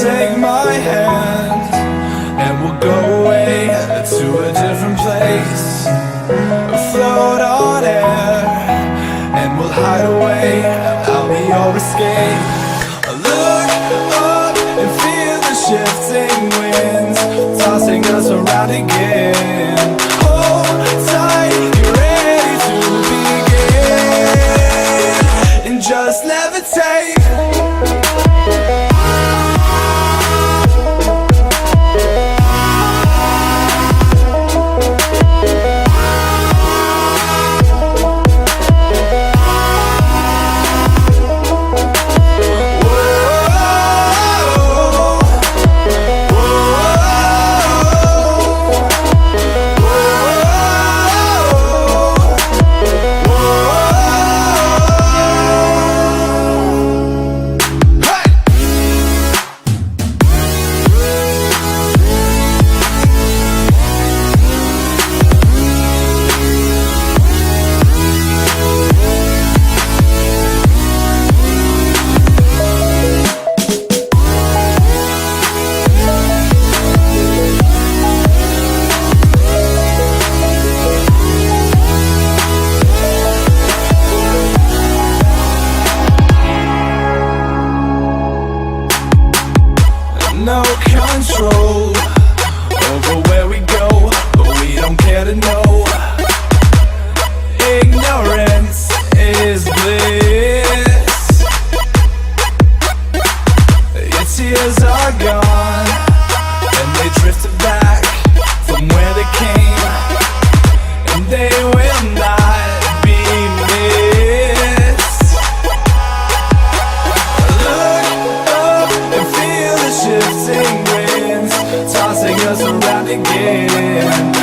take my hand and we'll go away to a different place. Float on air and we'll hide away. I'll be your escape. Look up and feel the shifting winds tossing us around again. Hold tight, get ready to begin and just levitate. No control over where we go, but we don't care to know. Ignorance is bliss. Your tears are gone and they drifted back from where they came, and they will not be missed. Look up and feel the shifting winds tossing us around again.